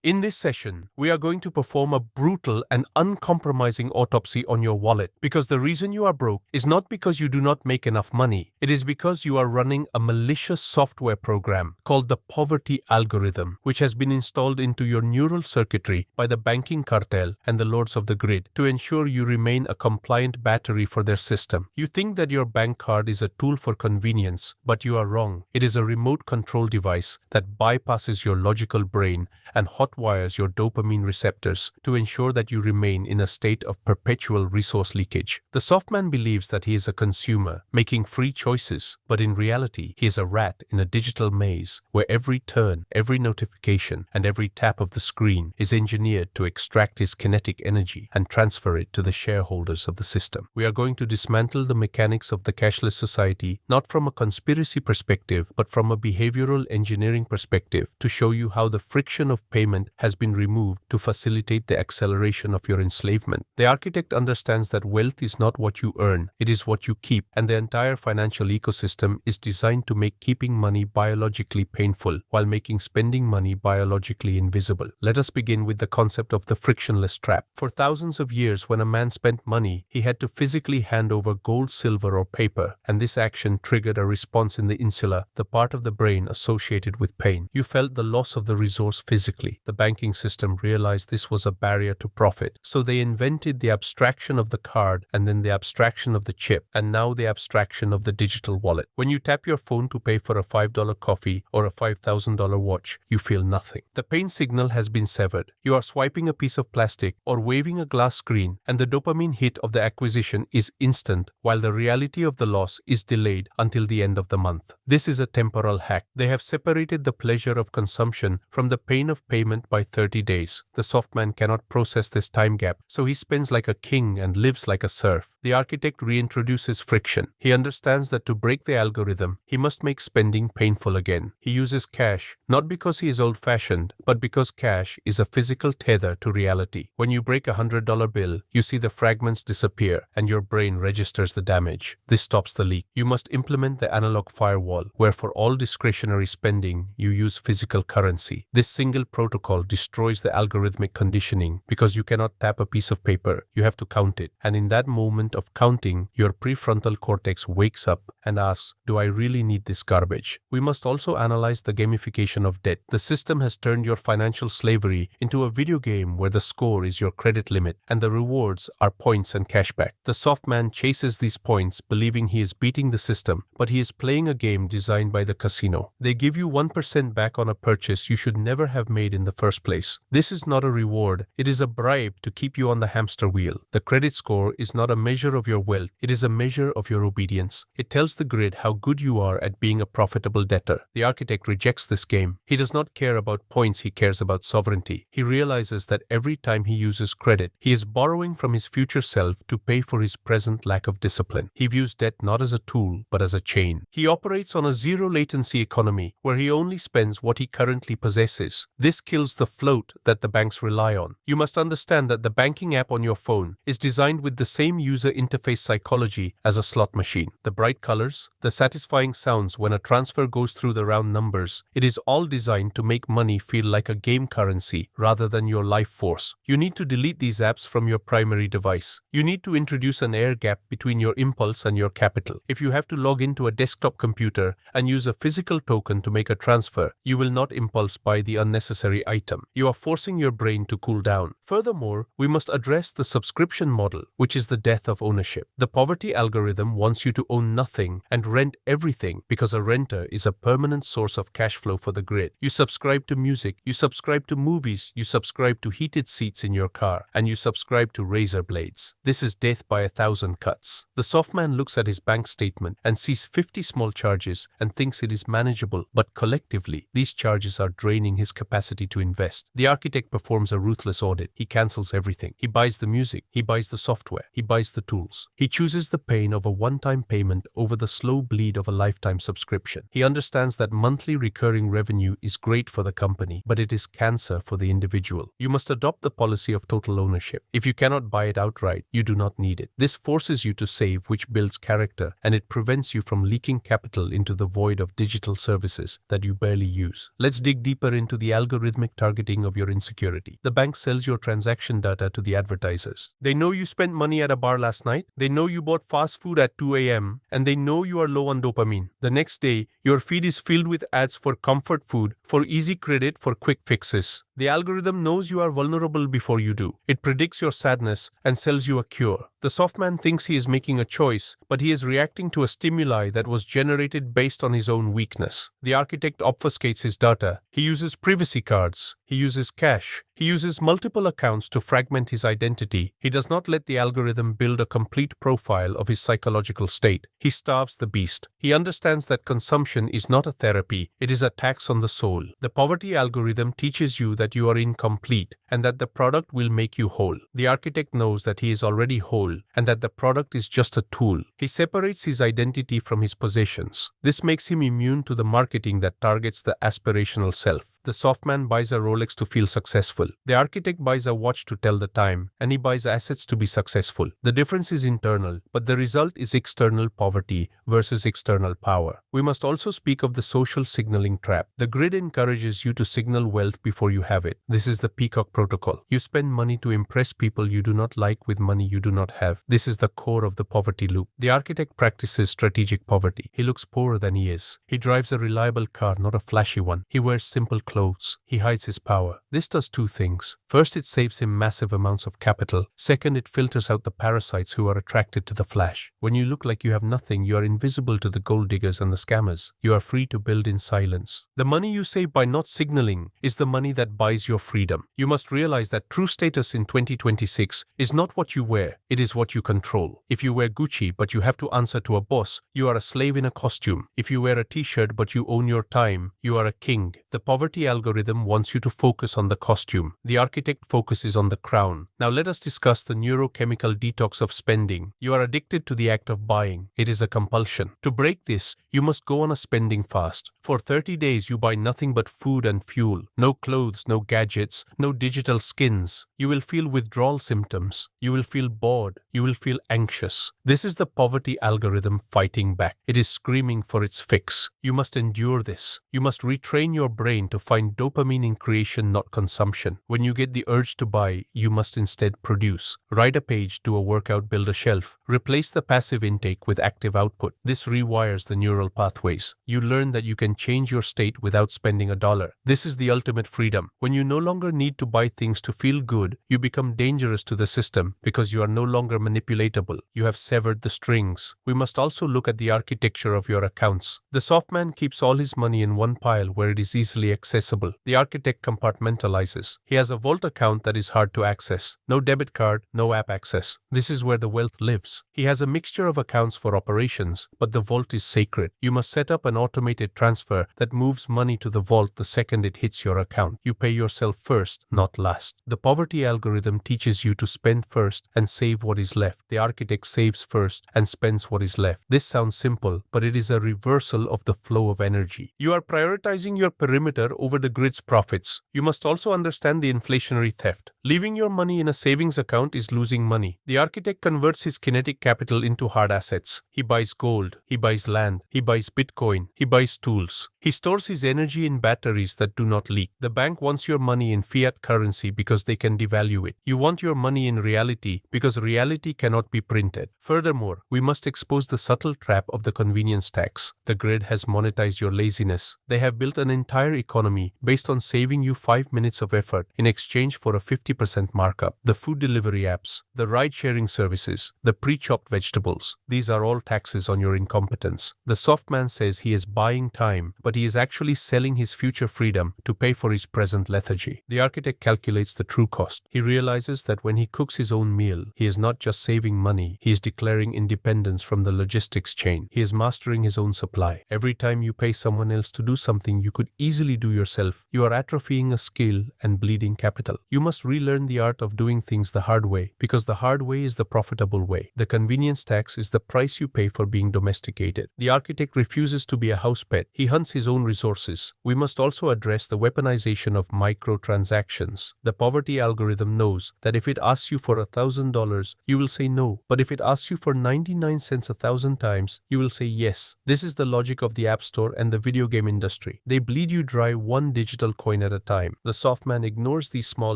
In this session, we are going to perform a brutal and uncompromising autopsy on your wallet, because the reason you are broke is not because you do not make enough money. It is because you are running a malicious software program called the poverty algorithm, which has been installed into your neural circuitry by the banking cartel and the lords of the grid to ensure you remain a compliant battery for their system. You think that your bank card is a tool for convenience, but you are wrong. It is a remote control device that bypasses your logical brain and hotwires your dopamine receptors to ensure that you remain in a state of perpetual resource leakage. The soft man believes that he is a consumer, making free choices, but in reality, he is a rat in a digital maze where every turn, every notification, and every tap of the screen is engineered to extract his kinetic energy and transfer it to the shareholders of the system. We are going to dismantle the mechanics of the cashless society, not from a conspiracy perspective, but from a behavioral engineering perspective, to show you how the friction of payment has been removed to facilitate the acceleration of your enslavement. The architect understands that wealth is not what you earn, it is what you keep, and the entire financial ecosystem is designed to make keeping money biologically painful while making spending money biologically invisible. Let us begin with the concept of the frictionless trap. For thousands of years, when a man spent money, he had to physically hand over gold, silver, or paper, and this action triggered a response in the insula, the part of the brain associated with pain. You felt the loss of the resource physically. The banking system realized this was a barrier to profit, so they invented the abstraction of the card, and then the abstraction of the chip, and now the abstraction of the digital wallet. When you tap your phone to pay for a $5 coffee or a $5,000 watch, you feel nothing. The pain signal has been severed. You are swiping a piece of plastic or waving a glass screen, and the dopamine hit of the acquisition is instant, while the reality of the loss is delayed until the end of the month. This is a temporal hack. They have separated the pleasure of consumption from the pain of payment by 30 days. The soft man cannot process this time gap, so he spends like a king and lives like a serf. The architect reintroduces friction. He understands that to break the algorithm, he must make spending painful again. He uses cash, not because he is old-fashioned, but because cash is a physical tether to reality. When you break a $100 bill, you see the fragments disappear, and your brain registers the damage. This stops the leak. You must implement the analog firewall, where for all discretionary spending, you use physical currency. This single protocol destroys the algorithmic conditioning because you cannot tap a piece of paper. You have to count it. And in that moment of counting, your prefrontal cortex wakes up and asks, do I really need this garbage? We must also analyze the gamification of debt. The system has turned your financial slavery into a video game where the score is your credit limit and the rewards are points and cashback. The soft man chases these points believing he is beating the system, but he is playing a game designed by the casino. They give you 1% back on a purchase you should never have made in the first place. This is not a reward, it is a bribe to keep you on the hamster wheel. The credit score is not a measure of your wealth, it is a measure of your obedience. It tells the grid how good you are at being a profitable debtor. The architect rejects this game. He does not care about points, he cares about sovereignty. He realizes that every time he uses credit, he is borrowing from his future self to pay for his present lack of discipline. He views debt not as a tool, but as a chain. He operates on a zero-latency economy where he only spends what he currently possesses. This kills the float that the banks rely on. You must understand that the banking app on your phone is designed with the same user interface psychology as a slot machine. The bright colors, the satisfying sounds when a transfer goes through the round numbers, it is all designed to make money feel like a game currency rather than your life force. You need to delete these apps from your primary device. You need to introduce an air gap between your impulse and your capital. If you have to log into a desktop computer and use a physical token to make a transfer, you will not impulse buy the unnecessary item. You are forcing your brain to cool down. Furthermore, we must address the subscription model, which is the death of ownership. The poverty algorithm wants you to own nothing and rent everything because a renter is a permanent source of cash flow for the grid. You subscribe to music, you subscribe to movies, you subscribe to heated seats in your car, and you subscribe to razor blades. This is death by 1,000 cuts. The soft man looks at his bank statement and sees 50 small charges and thinks it is manageable, but collectively, these charges are draining his capacity to invest. The architect performs a ruthless audit. He cancels everything. He buys the music. He buys the software. He buys the tools. He chooses the pain of a one-time payment over the slow bleed of a lifetime subscription. He understands that monthly recurring revenue is great for the company, but it is cancer for the individual. You must adopt the policy of total ownership. If you cannot buy it outright, you do not need it. This forces you to save, which builds character, and it prevents you from leaking capital into the void of digital services that you barely use. Let's dig deeper into the algorithmic targeting of your insecurity. The bank sells your transaction data to the advertisers. They know you spent money at a bar last night, they know you bought fast food at 2 a.m., and they know you are low on dopamine. The next day, your feed is filled with ads for comfort food, for easy credit, for quick fixes. The algorithm knows you are vulnerable before you do. It predicts your sadness and sells you a cure. The soft man thinks he is making a choice, but he is reacting to a stimuli that was generated based on his own weakness. The architect obfuscates his data. He uses privacy cards. He uses cache. He uses multiple accounts to fragment his identity. He does not let the algorithm build a complete profile of his psychological state. He starves the beast. He understands that consumption is not a therapy, it is a tax on the soul. The poverty algorithm teaches you that you are incomplete and that the product will make you whole. The architect knows that he is already whole and that the product is just a tool. He separates his identity from his possessions. This makes him immune to the marketing that targets the aspirational self. The soft man buys a Rolex to feel successful. The architect buys a watch to tell the time, and he buys assets to be successful. The difference is internal, but the result is external poverty versus external power. We must also speak of the social signaling trap. The grid encourages you to signal wealth before you have it. This is the peacock protocol. You spend money to impress people you do not like with money you do not have. This is the core of the poverty loop. The architect practices strategic poverty. He looks poorer than he is. He drives a reliable car, not a flashy one. He wears simple clothes. He hides his power. This does two things. First, it saves him massive amounts of capital. Second, it filters out the parasites who are attracted to the flash. When you look like you have nothing, you are invisible to the gold diggers and the scammers. You are free to build in silence. The money you save by not signaling is the money that buys your freedom. You must realize that true status in 2026 is not what you wear, it is what you control. If you wear Gucci but you have to answer to a boss, you are a slave in a costume. If you wear a t-shirt but you own your time, you are a king. The poverty algorithm wants you to focus on the costume. The architect focuses on the crown. Now let us discuss the neurochemical detox of spending. You are addicted to the act of buying. It is a compulsion. To break this, you must go on a spending fast. For 30 days you buy nothing but food and fuel. No clothes, no gadgets, no digital skins. You will feel withdrawal symptoms. You will feel bored. You will feel anxious. This is the poverty algorithm fighting back. It is screaming for its fix. You must endure this. You must retrain your brain to find dopamine in creation, not consumption. When you get the urge to buy, you must instead produce. Write a page, do a workout, build a shelf. Replace the passive intake with active output. This rewires the neural pathways. You learn that you can change your state without spending $1. This is the ultimate freedom. When you no longer need to buy things to feel good, you become dangerous to the system because you are no longer manipulatable. You have severed the strings. We must also look at the architecture of your accounts. The soft man keeps all his money in one pile where it is easily accessible. The architect compartmentalizes. He has a vault account that is hard to access. No debit card, no app access. This is where the wealth lives. He has a mixture of accounts for operations, but the vault is sacred. You must set up an automated transfer that moves money to the vault the second it hits your account. You pay yourself first, not last. The poverty algorithm teaches you to spend first and save what is left. The architect saves first and spends what is left. This sounds simple, but it is a reversal of the flow of energy. You are prioritizing your perimeter over the grid's profits. You must also understand the inflationary theft. Leaving your money in a savings account is losing money. The architect converts his kinetic capital into hard assets. He buys gold, he buys land, he buys Bitcoin, he buys tools. He stores his energy in batteries that do not leak. The bank wants your money in fiat currency because they can devalue it. You want your money in reality because reality cannot be printed. Furthermore, we must expose the subtle trap of the convenience tax. The grid has monetized your laziness. They have built an entire economy based on saving you 5 minutes of effort in exchange for a 50% markup. The food delivery apps, the ride-sharing services, the pre-chopped vegetables, these are all taxes on your incompetence. The soft man says he is buying time, but he is actually selling his future freedom to pay for his present lethargy. The architect calculates the true cost. cost. He realizes that when he cooks his own meal, he is not just saving money, he is declaring independence from the logistics chain. He is mastering his own supply. Every time you pay someone else to do something you could easily do yourself, you are atrophying a skill and bleeding capital. You must relearn the art of doing things the hard way, because the hard way is the profitable way. The convenience tax is the price you pay for being domesticated. The architect refuses to be a house pet. He hunts his own resources. We must also address the weaponization of microtransactions. The poverty algorithm knows that if it asks you for $1,000, you will say no. But if it asks you for 99 cents 1,000 times, you will say yes. This is the logic of the App Store and the video game industry. They bleed you dry one digital coin at a time. The soft man ignores these small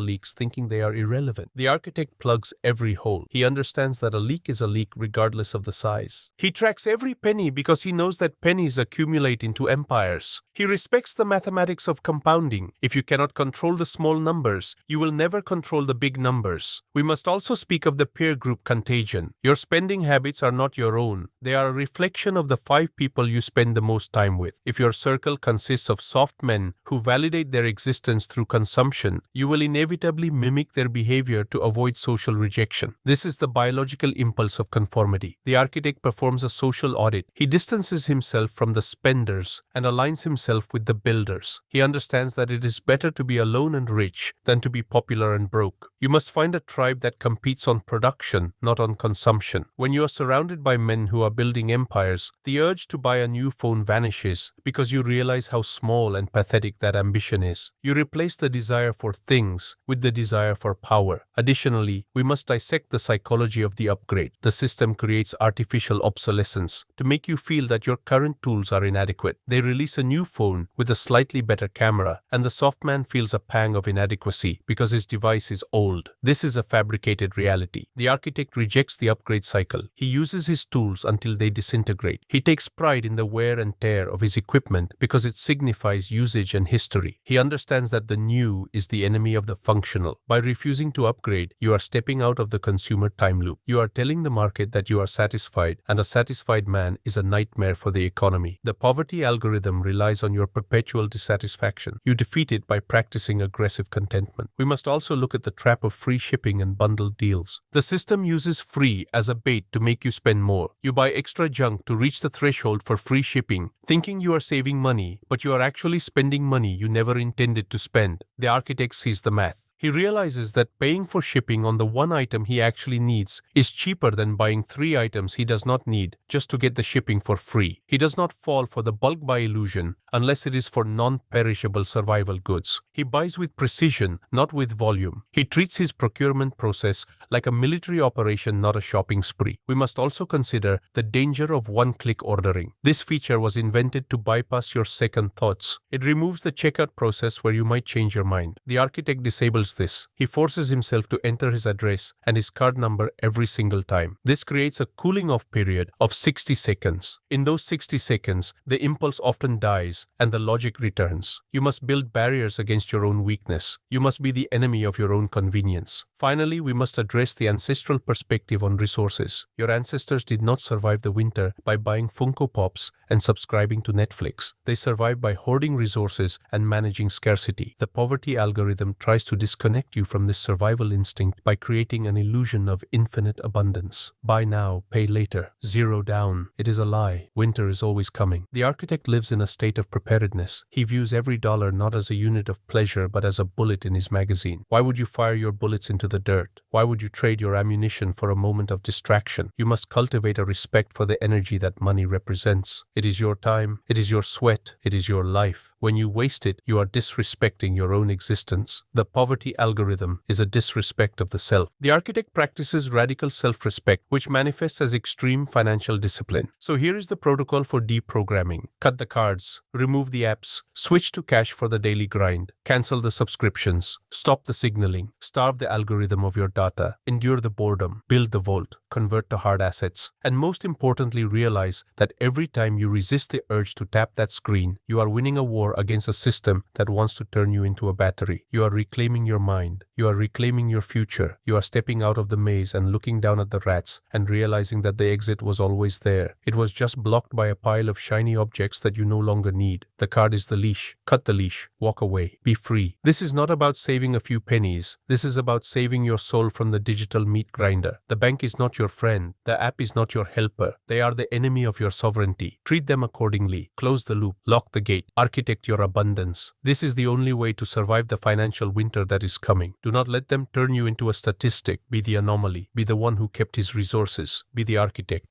leaks, thinking they are irrelevant. The architect plugs every hole. He understands that a leak is a leak regardless of the size. He tracks every penny because he knows that pennies accumulate into empires. He respects the mathematics of compounding. If you cannot control the small numbers, you will never control the big numbers. We must also speak of the peer group contagion. Your spending habits are not your own. They are a reflection of the 5 people you spend the most time with. If your circle consists of soft men who validate their existence through consumption, you will inevitably mimic their behavior to avoid social rejection. This is the biological impulse of conformity. The architect performs a social audit. He distances himself from the spenders and aligns himself with the builders. He understands that it is better to be alone and rich than to be popular and broke. You must find a tribe that competes on production, not on consumption. When you are surrounded by men who are building empires, the urge to buy a new phone vanishes because you realize how small and pathetic that ambition is. You replace the desire for things with the desire for power. Additionally, we must dissect the psychology of the upgrade. The system creates artificial obsolescence to make you feel that your current tools are inadequate. They release a new phone with a slightly better camera, and the soft man feels a pang of inadequacy because his device is old. This is a fabricated reality. The architect rejects the upgrade cycle. He uses his tools until they disintegrate. He takes pride in the wear and tear of his equipment because it signifies usage and history. He understands that the new is the enemy of the functional. By refusing to upgrade, you are stepping out of the consumer time loop. You are telling the market that you are satisfied, and a satisfied man is a nightmare for the economy. The poverty algorithm relies on your perpetual dissatisfaction. You defeat it by practicing aggressive contentment. We must also look at the trap of free shipping and bundled deals. The system uses free as a bait to make you spend more. You buy extra junk to reach the threshold for free shipping, thinking you are saving money, but you are actually spending money you never intended to spend. The architect sees the math. He realizes that paying for shipping on the one item he actually needs is cheaper than buying 3 items he does not need just to get the shipping for free. He does not fall for the bulk buy illusion unless it is for non-perishable survival goods. He buys with precision, not with volume. He treats his procurement process like a military operation, not a shopping spree. We must also consider the danger of one-click ordering. This feature was invented to bypass your second thoughts. It removes the checkout process where you might change your mind. The architect disables this. He forces himself to enter his address and his card number every single time. This creates a cooling off period of 60 seconds. In those 60 seconds, the impulse often dies and the logic returns. You must build barriers against your own weakness. You must be the enemy of your own convenience. Finally, we must address the ancestral perspective on resources. Your ancestors did not survive the winter by buying Funko Pops and subscribing to Netflix. They survived by hoarding resources and managing scarcity. The poverty algorithm tries to disconnect you from this survival instinct by creating an illusion of infinite abundance. Buy now, pay later. Zero down. It is a lie. Winter is always coming. The architect lives in a state of preparedness. He views every dollar not as a unit of pleasure but as a bullet in his magazine. Why would you fire your bullets into the dirt? Why would you trade your ammunition for a moment of distraction? You must cultivate a respect for the energy that money represents. It is your time. It is your sweat. It is your life. When you waste it, you are disrespecting your own existence. The poverty algorithm is a disrespect of the self. The architect practices radical self-respect, which manifests as extreme financial discipline. So here is the protocol for deprogramming. Cut the cards, remove the apps, switch to cash for the daily grind, cancel the subscriptions, stop the signaling, starve the algorithm of your data, endure the boredom, build the vault, convert to hard assets, and most importantly realize that every time you resist the urge to tap that screen, you are winning a war war against a system that wants to turn you into a battery. You are reclaiming your mind. You are reclaiming your future. You are stepping out of the maze and looking down at the rats and realizing that the exit was always there. It was just blocked by a pile of shiny objects that you no longer need. The card is the leash. Cut the leash. Walk away. Be free. This is not about saving a few pennies. This is about saving your soul from the digital meat grinder. The bank is not your friend. The app is not your helper. They are the enemy of your sovereignty. Treat them accordingly. Close the loop. Lock the gate. Architect your abundance. This is the only way to survive the financial winter that is coming. Do not let them turn you into a statistic. Be the anomaly. Be the one who kept his resources. Be the architect.